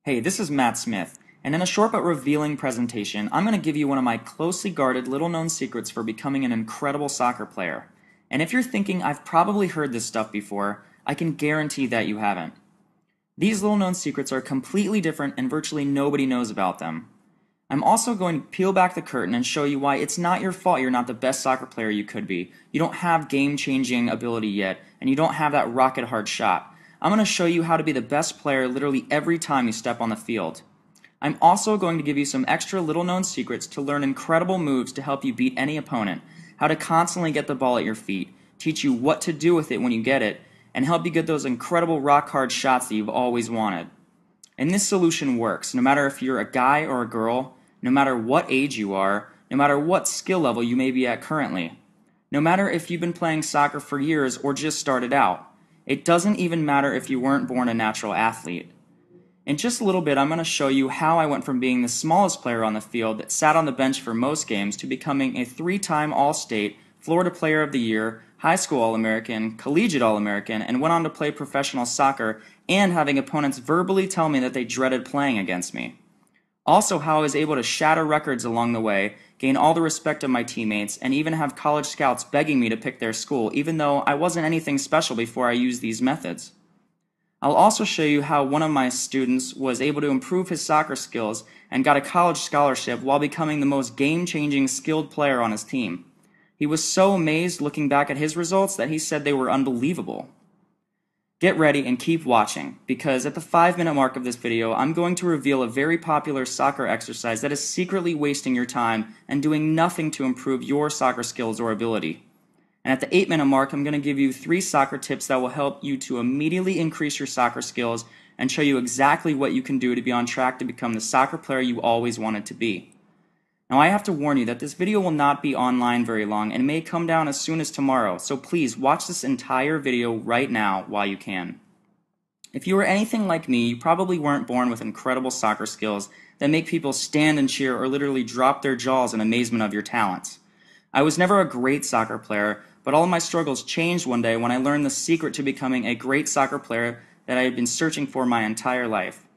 Hey, this is Matt Smith, and in a short but revealing presentation, I'm going to give you one of my closely guarded, little-known secrets for becoming an incredible soccer player. And if you're thinking I've probably heard this stuff before, I can guarantee that you haven't. These little-known secrets are completely different and virtually nobody knows about them. I'm also going to peel back the curtain and show you why it's not your fault you're not the best soccer player you could be. You don't have game-changing ability yet, and you don't have that rocket-hard shot. I'm going to show you how to be the best player literally every time you step on the field. I'm also going to give you some extra little-known secrets to learn incredible moves to help you beat any opponent, how to constantly get the ball at your feet, teach you what to do with it when you get it, and help you get those incredible rock-hard shots that you've always wanted. And this solution works no matter if you're a guy or a girl, no matter what age you are, no matter what skill level you may be at currently, no matter if you've been playing soccer for years or just started out. It doesn't even matter if you weren't born a natural athlete. In just a little bit, I'm going to show you how I went from being the smallest player on the field that sat on the bench for most games to becoming a 3-time All-State, Florida Player of the Year, high school All-American, collegiate All-American, and went on to play professional soccer and having opponents verbally tell me that they dreaded playing against me. Also, how I was able to shatter records along the way, gain all the respect of my teammates, and even have college scouts begging me to pick their school, even though I wasn't anything special before I used these methods. I'll also show you how one of my students was able to improve his soccer skills and got a college scholarship while becoming the most game-changing skilled player on his team. He was so amazed looking back at his results that he said they were unbelievable. Get ready and keep watching, because at the 5-minute mark of this video, I'm going to reveal a very popular soccer exercise that is secretly wasting your time and doing nothing to improve your soccer skills or ability. And at the 8-minute mark, I'm going to give you 3 soccer tips that will help you to immediately increase your soccer skills and show you exactly what you can do to be on track to become the soccer player you always wanted to be. Now, I have to warn you that this video will not be online very long and may come down as soon as tomorrow, so please watch this entire video right now while you can. If you were anything like me, you probably weren't born with incredible soccer skills that make people stand and cheer or literally drop their jaws in amazement of your talents. I was never a great soccer player, but all of my struggles changed one day when I learned the secret to becoming a great soccer player that I had been searching for my entire life.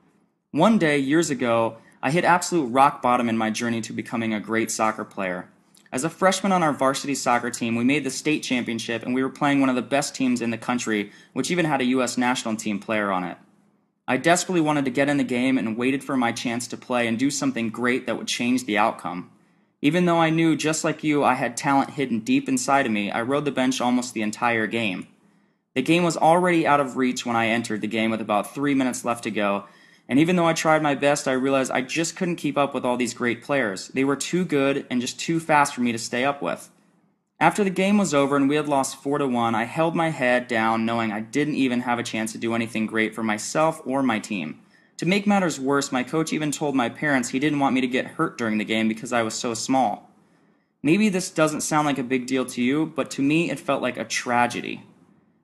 One day, years ago, I hit absolute rock bottom in my journey to becoming a great soccer player. As a freshman on our varsity soccer team, we made the state championship and we were playing one of the best teams in the country, which even had a U.S. national team player on it. I desperately wanted to get in the game and waited for my chance to play and do something great that would change the outcome. Even though I knew, just like you, I had talent hidden deep inside of me, I rode the bench almost the entire game. The game was already out of reach when I entered the game with about 3 minutes left to go, and even though I tried my best, I realized I just couldn't keep up with all these great players. They were too good and just too fast for me to stay up with. After the game was over and we had lost 4-1, I held my head down knowing I didn't even have a chance to do anything great for myself or my team. To make matters worse, my coach even told my parents he didn't want me to get hurt during the game because I was so small. Maybe this doesn't sound like a big deal to you, but to me it felt like a tragedy.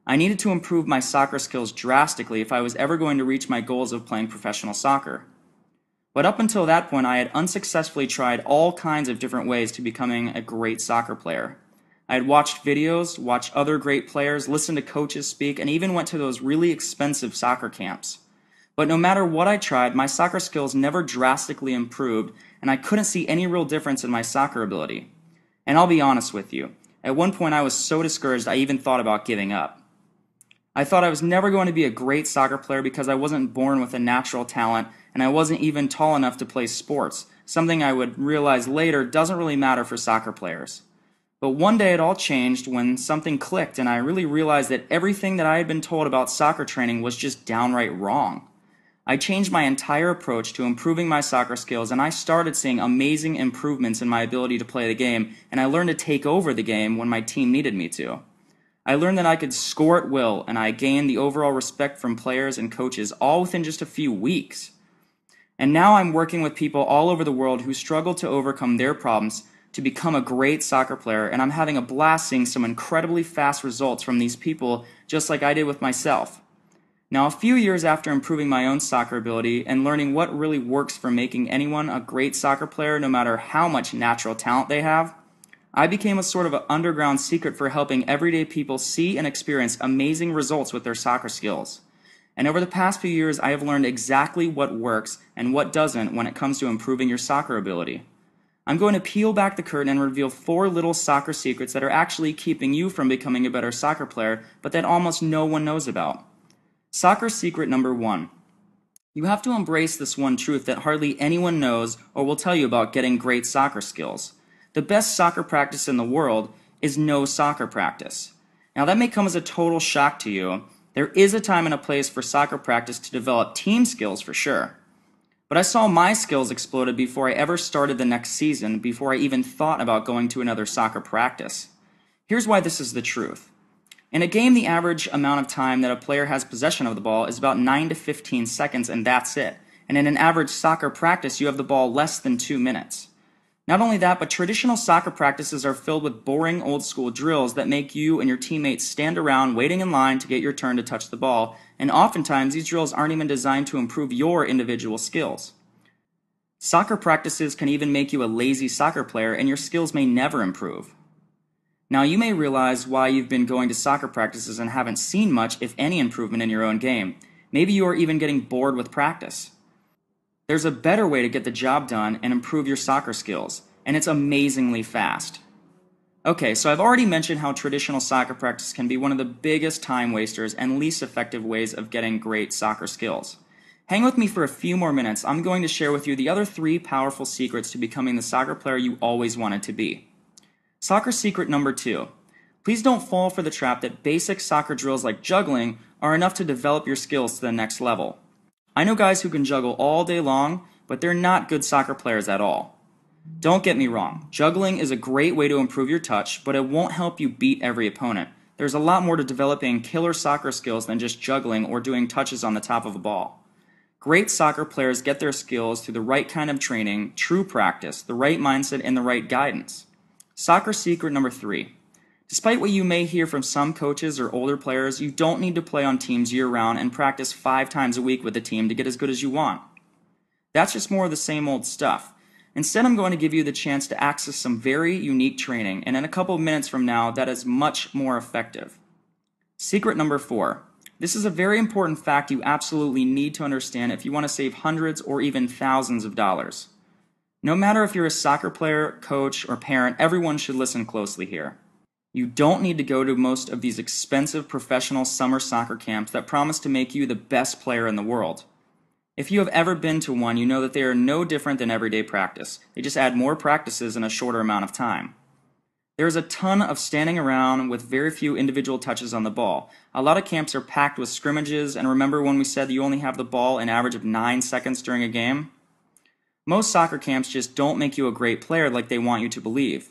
I needed to improve my soccer skills drastically if I was ever going to reach my goals of playing professional soccer. But up until that point, I had unsuccessfully tried all kinds of different ways to becoming a great soccer player. I had watched videos, watched other great players, listened to coaches speak, and even went to those really expensive soccer camps. But no matter what I tried, my soccer skills never drastically improved, and I couldn't see any real difference in my soccer ability. And I'll be honest with you, at one point I was so discouraged I even thought about giving up. I thought I was never going to be a great soccer player because I wasn't born with a natural talent and I wasn't even tall enough to play sports, something I would realize later doesn't really matter for soccer players. But one day it all changed when something clicked and I really realized that everything that I had been told about soccer training was just downright wrong. I changed my entire approach to improving my soccer skills and I started seeing amazing improvements in my ability to play the game, and I learned to take over the game when my team needed me to. I learned that I could score at will, and I gained the overall respect from players and coaches all within just a few weeks. And now I'm working with people all over the world who struggle to overcome their problems to become a great soccer player, and I'm having a blast seeing some incredibly fast results from these people just like I did with myself. Now, a few years after improving my own soccer ability and learning what really works for making anyone a great soccer player no matter how much natural talent they have, I became a sort of an underground secret for helping everyday people see and experience amazing results with their soccer skills. And over the past few years, I have learned exactly what works and what doesn't when it comes to improving your soccer ability. I'm going to peel back the curtain and reveal 4 little soccer secrets that are actually keeping you from becoming a better soccer player, but that almost no one knows about. Soccer secret number 1. You have to embrace this one truth that hardly anyone knows or will tell you about getting great soccer skills. The best soccer practice in the world is no soccer practice. Now that may come as a total shock to you. There is a time and a place for soccer practice to develop team skills for sure. But I saw my skills exploded before I ever started the next season, before I even thought about going to another soccer practice. Here's why this is the truth. In a game, the average amount of time that a player has possession of the ball is about 9 to 15 seconds, and that's it. And in an average soccer practice, you have the ball less than 2 minutes. Not only that, but traditional soccer practices are filled with boring old-school drills that make you and your teammates stand around waiting in line to get your turn to touch the ball, and oftentimes these drills aren't even designed to improve your individual skills. Soccer practices can even make you a lazy soccer player, and your skills may never improve. Now, you may realize why you've been going to soccer practices and haven't seen much, if any, improvement in your own game. Maybe you are even getting bored with practice. There's a better way to get the job done and improve your soccer skills, and it's amazingly fast. Okay, so I've already mentioned how traditional soccer practice can be one of the biggest time wasters and least effective ways of getting great soccer skills. Hang with me for a few more minutes. I'm going to share with you the other 3 powerful secrets to becoming the soccer player you always wanted to be. Soccer secret number 2. Please don't fall for the trap that basic soccer drills like juggling are enough to develop your skills to the next level. I know guys who can juggle all day long, but they're not good soccer players at all. Don't get me wrong, juggling is a great way to improve your touch, but it won't help you beat every opponent. There's a lot more to developing killer soccer skills than just juggling or doing touches on the top of a ball. Great soccer players get their skills through the right kind of training, true practice, the right mindset, and the right guidance. Soccer secret number 3. Despite what you may hear from some coaches or older players, you don't need to play on teams year-round and practice 5 times a week with a team to get as good as you want. That's just more of the same old stuff. Instead, I'm going to give you the chance to access some very unique training, and in a couple of minutes from now, that is much more effective. Secret number 4. This is a very important fact you absolutely need to understand if you want to save hundreds or even thousands of dollars. No matter if you're a soccer player, coach, or parent, everyone should listen closely here. You don't need to go to most of these expensive professional summer soccer camps that promise to make you the best player in the world. If you have ever been to one, you know that they are no different than everyday practice. They just add more practices in a shorter amount of time. There is a ton of standing around with very few individual touches on the ball. A lot of camps are packed with scrimmages, and remember when we said you only have the ball an average of 9 seconds during a game? Most soccer camps just don't make you a great player like they want you to believe.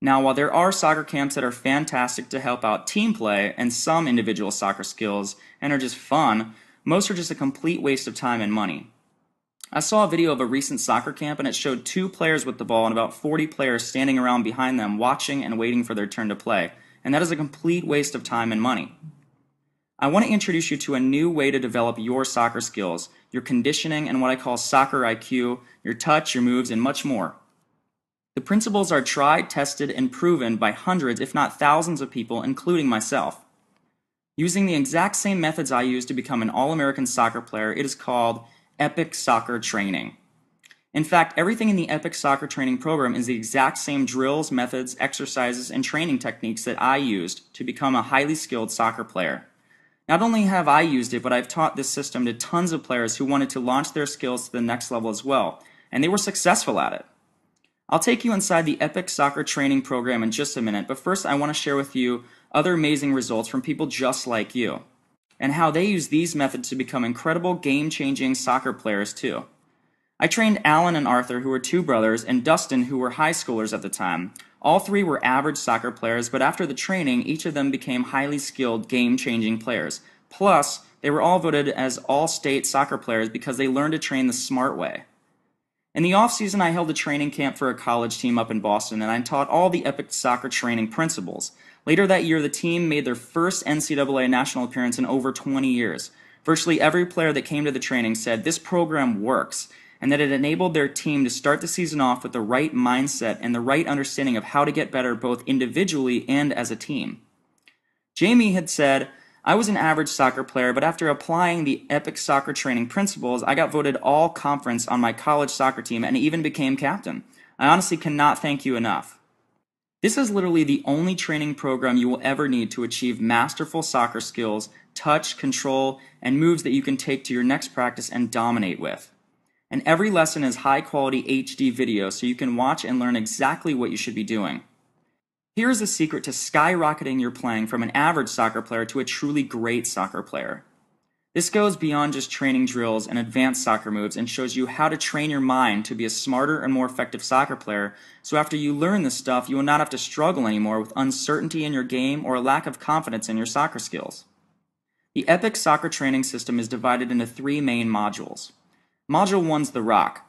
Now, while there are soccer camps that are fantastic to help out team play and some individual soccer skills and are just fun, most are just a complete waste of time and money. I saw a video of a recent soccer camp and it showed 2 players with the ball and about 40 players standing around behind them watching and waiting for their turn to play, and that is a complete waste of time and money. I want to introduce you to a new way to develop your soccer skills, your conditioning, and what I call soccer IQ, your touch, your moves, and much more. The principles are tried, tested, and proven by hundreds, if not thousands of people, including myself. Using the exact same methods I used to become an All-American soccer player, it is called Epic Soccer Training. In fact, everything in the Epic Soccer Training program is the exact same drills, methods, exercises, and training techniques that I used to become a highly skilled soccer player. Not only have I used it, but I've taught this system to tons of players who wanted to launch their skills to the next level as well, and they were successful at it. I'll take you inside the Epic Soccer Training program in just a minute, but first I want to share with you other amazing results from people just like you, and how they use these methods to become incredible game-changing soccer players too. I trained Alan and Arthur, who were 2 brothers, and Dustin, who were high schoolers at the time. All 3 were average soccer players, but after the training, each of them became highly skilled, game-changing players. Plus, they were all voted as all-state soccer players because they learned to train the smart way. In the off-season, I held a training camp for a college team up in Boston, and I taught all the Epic Soccer Training principles. Later that year, the team made their first NCAA national appearance in over 20 years. Virtually every player that came to the training said this program works, and that it enabled their team to start the season off with the right mindset and the right understanding of how to get better both individually and as a team. Jamie had said, I was an average soccer player, but after applying the Epic Soccer Training principles, I got voted all conference on my college soccer team and even became captain. I honestly cannot thank you enough. This is literally the only training program you will ever need to achieve masterful soccer skills, touch, control, and moves that you can take to your next practice and dominate with. And every lesson is high quality HD video so you can watch and learn exactly what you should be doing. Here is the secret to skyrocketing your playing from an average soccer player to a truly great soccer player. This goes beyond just training drills and advanced soccer moves and shows you how to train your mind to be a smarter and more effective soccer player, so after you learn this stuff, you will not have to struggle anymore with uncertainty in your game or a lack of confidence in your soccer skills. The Epic Soccer Training System is divided into 3 main modules. Module 1 is the Rock.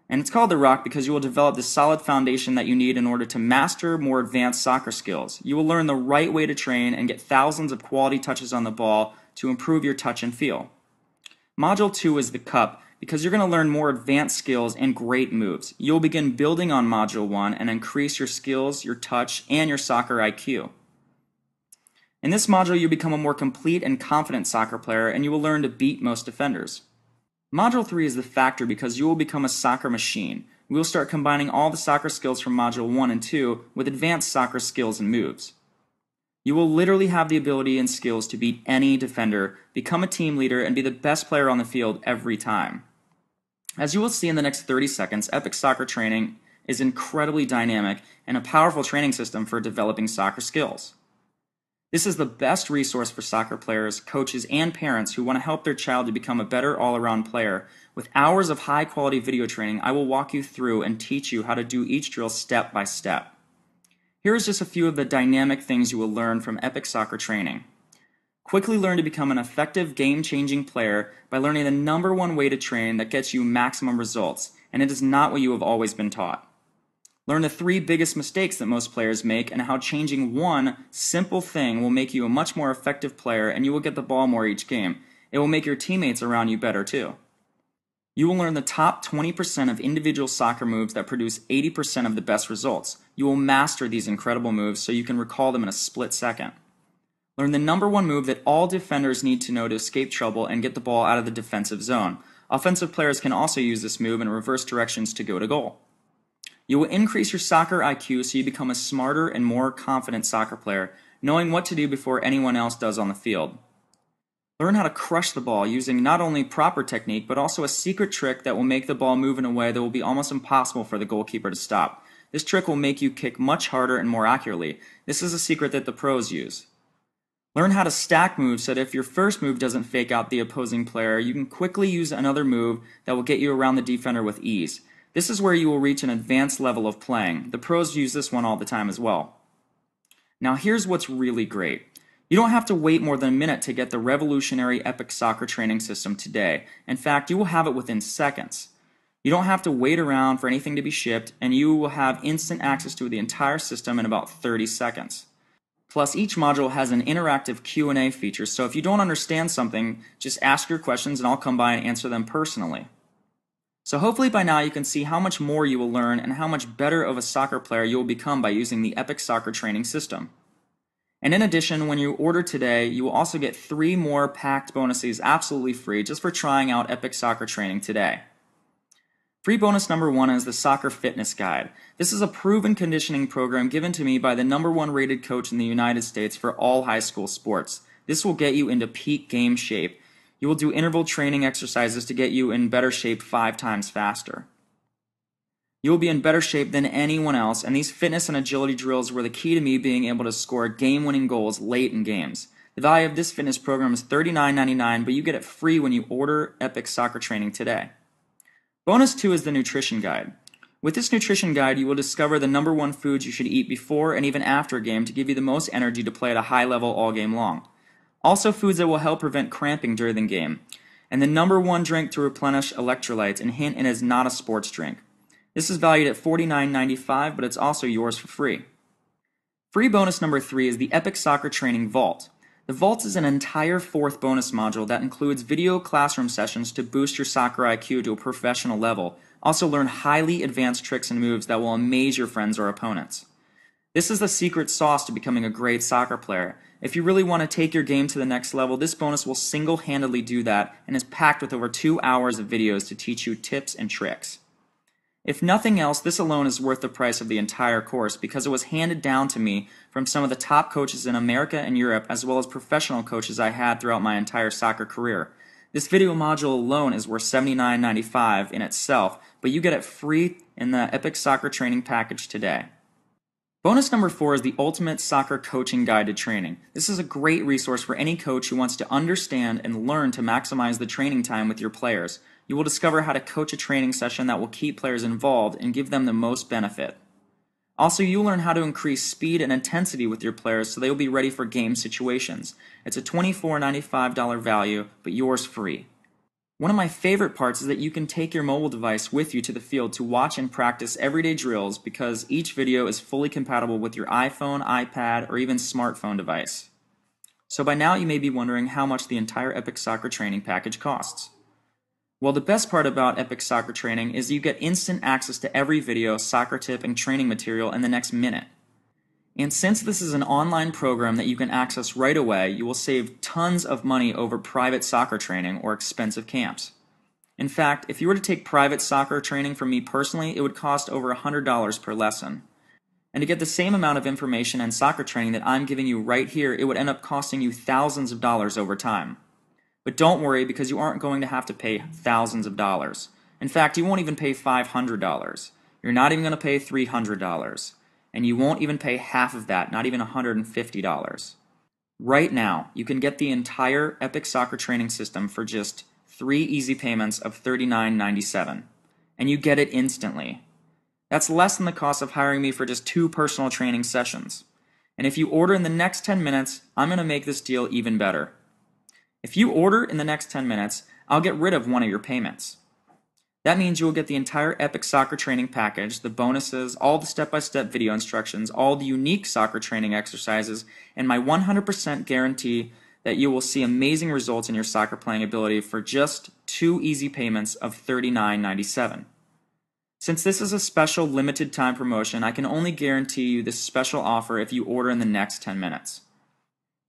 And it's called the Rock because you will develop the solid foundation that you need in order to master more advanced soccer skills. You will learn the right way to train and get thousands of quality touches on the ball to improve your touch and feel. Module 2 is the Cup because you're going to learn more advanced skills and great moves. You'll begin building on Module 1 and increase your skills, your touch, and your soccer IQ. In this module, you become a more complete and confident soccer player, and you will learn to beat most defenders. Module 3 is the Factor because you will become a soccer machine. We will start combining all the soccer skills from Module 1 and 2 with advanced soccer skills and moves. You will literally have the ability and skills to beat any defender, become a team leader, and be the best player on the field every time. As you will see in the next 30 seconds, Epic Soccer Training is incredibly dynamic and a powerful training system for developing soccer skills. This is the best resource for soccer players, coaches, and parents who want to help their child to become a better all-around player. With hours of high-quality video training, I will walk you through and teach you how to do each drill step by step. Here is just a few of the dynamic things you will learn from Epic Soccer Training. Quickly learn to become an effective, game-changing player by learning the #1 way to train that gets you maximum results, and it is not what you have always been taught. Learn the 3 biggest mistakes that most players make and how changing one simple thing will make you a much more effective player and you will get the ball more each game. It will make your teammates around you better too. You will learn the top 20% of individual soccer moves that produce 80% of the best results. You will master these incredible moves so you can recall them in a split second. Learn the #1 move that all defenders need to know to escape trouble and get the ball out of the defensive zone. Offensive players can also use this move in reverse directions to go to goal. You will increase your soccer IQ so you become a smarter and more confident soccer player, knowing what to do before anyone else does on the field. Learn how to crush the ball using not only proper technique, but also a secret trick that will make the ball move in a way that will be almost impossible for the goalkeeper to stop. This trick will make you kick much harder and more accurately. This is a secret that the pros use. Learn how to stack moves so that if your first move doesn't fake out the opposing player, you can quickly use another move that will get you around the defender with ease. This is where you will reach an advanced level of playing. The pros use this one all the time as well. Now here's what's really great. You don't have to wait more than a minute to get the revolutionary Epic Soccer Training System today. In fact, you will have it within seconds. You don't have to wait around for anything to be shipped, and you will have instant access to the entire system in about 30 seconds. Plus, each module has an interactive Q&A feature, so if you don't understand something, just ask your questions and I'll come by and answer them personally. So hopefully by now you can see how much more you will learn and how much better of a soccer player you will become by using the Epic Soccer Training System. And in addition, when you order today, you will also get 3 more packed bonuses absolutely free just for trying out Epic Soccer Training today. Free bonus #1 is the Soccer Fitness Guide. This is a proven conditioning program given to me by the #1 rated coach in the United States for all high school sports. This will get you into peak game shape. You will do interval training exercises to get you in better shape 5 times faster. You will be in better shape than anyone else, and these fitness and agility drills were the key to me being able to score game-winning goals late in games. The value of this fitness program is $39.99, but you get it free when you order Epic Soccer Training today. Bonus 2 is the Nutrition Guide. With this nutrition guide, you will discover the #1 foods you should eat before and even after a game to give you the most energy to play at a high level all game long. Also foods that will help prevent cramping during the game. And the #1 drink to replenish electrolytes, and hint, it is not a sports drink. This is valued at $49.95, but it's also yours for free. Free bonus #3 is the Epic Soccer Training Vault. The Vault is an entire 4th bonus module that includes video classroom sessions to boost your soccer IQ to a professional level. Also learn highly advanced tricks and moves that will amaze your friends or opponents. This is the secret sauce to becoming a great soccer player. If you really want to take your game to the next level, this bonus will single-handedly do that and is packed with over 2 hours of videos to teach you tips and tricks. If nothing else, this alone is worth the price of the entire course because it was handed down to me from some of the top coaches in America and Europe, as well as professional coaches I had throughout my entire soccer career. This video module alone is worth $79.95 in itself, but you get it free in the Epic Soccer Training Package today. Bonus number 4 is the Ultimate Soccer Coaching Guide to Training. This is a great resource for any coach who wants to understand and learn to maximize the training time with your players. You will discover how to coach a training session that will keep players involved and give them the most benefit. Also, you'll learn how to increase speed and intensity with your players so they will be ready for game situations. It's a $24.95 value, but yours free. One of my favorite parts is that you can take your mobile device with you to the field to watch and practice everyday drills because each video is fully compatible with your iPhone, iPad, or even smartphone device. So by now you may be wondering how much the entire Epic Soccer Training Package costs. Well, the best part about Epic Soccer Training is you get instant access to every video, soccer tip, and training material in the next minute. And since this is an online program that you can access right away, you will save tons of money over private soccer training or expensive camps. In fact, if you were to take private soccer training from me personally, it would cost over $100 per lesson. And to get the same amount of information and soccer training that I'm giving you right here, it would end up costing you thousands of dollars over time. But don't worry, because you aren't going to have to pay thousands of dollars. In fact, you won't even pay $500. You're not even going to pay $300. And you won't even pay half of that, not even $150. Right now, you can get the entire Epic Soccer Training System for just 3 easy payments of $39.97. And you get it instantly. That's less than the cost of hiring me for just 2 personal training sessions. And if you order in the next 10 minutes, I'm going to make this deal even better. If you order in the next 10 minutes, I'll get rid of one of your payments. That means you will get the entire Epic Soccer Training Package, the bonuses, all the step-by-step video instructions, all the unique soccer training exercises, and my 100% guarantee that you will see amazing results in your soccer playing ability for just 2 easy payments of $39.97. Since this is a special limited time promotion, I can only guarantee you this special offer if you order in the next 10 minutes.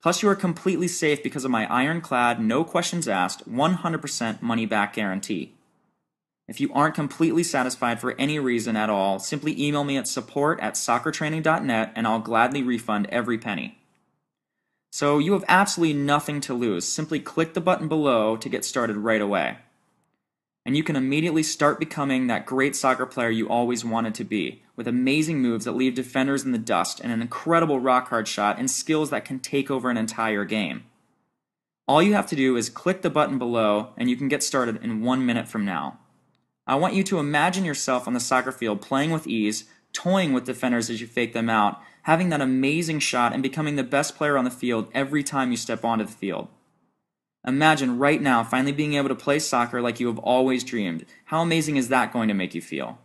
Plus, you are completely safe because of my ironclad, no questions asked, 100% money-back guarantee. If you aren't completely satisfied for any reason at all, simply email me at support@soccertraining.net and I'll gladly refund every penny. So you have absolutely nothing to lose. Simply click the button below to get started right away. And you can immediately start becoming that great soccer player you always wanted to be, with amazing moves that leave defenders in the dust and an incredible rock-hard shot and skills that can take over an entire game. All you have to do is click the button below and you can get started in 1 minute from now. I want you to imagine yourself on the soccer field playing with ease, toying with defenders as you fake them out, having that amazing shot and becoming the best player on the field every time you step onto the field. Imagine right now finally being able to play soccer like you have always dreamed. How amazing is that going to make you feel?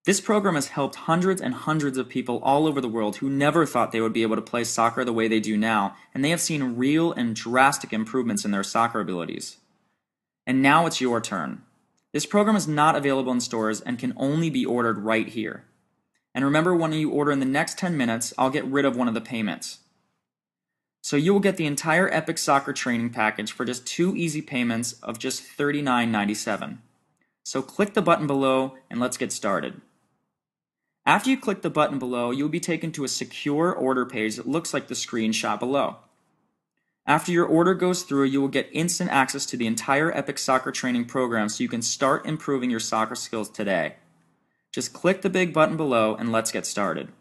This program has helped hundreds and hundreds of people all over the world who never thought they would be able to play soccer the way they do now, and they have seen real and drastic improvements in their soccer abilities. And now it's your turn. This program is not available in stores and can only be ordered right here. And remember, when you order in the next 10 minutes, I'll get rid of one of the payments. So you will get the entire Epic Soccer Training Package for just 2 easy payments of just $39.97. So click the button below and let's get started. After you click the button below, you'll be taken to a secure order page that looks like the screenshot below. After your order goes through, you will get instant access to the entire Epic Soccer Training program so you can start improving your soccer skills today. Just click the big button below and let's get started.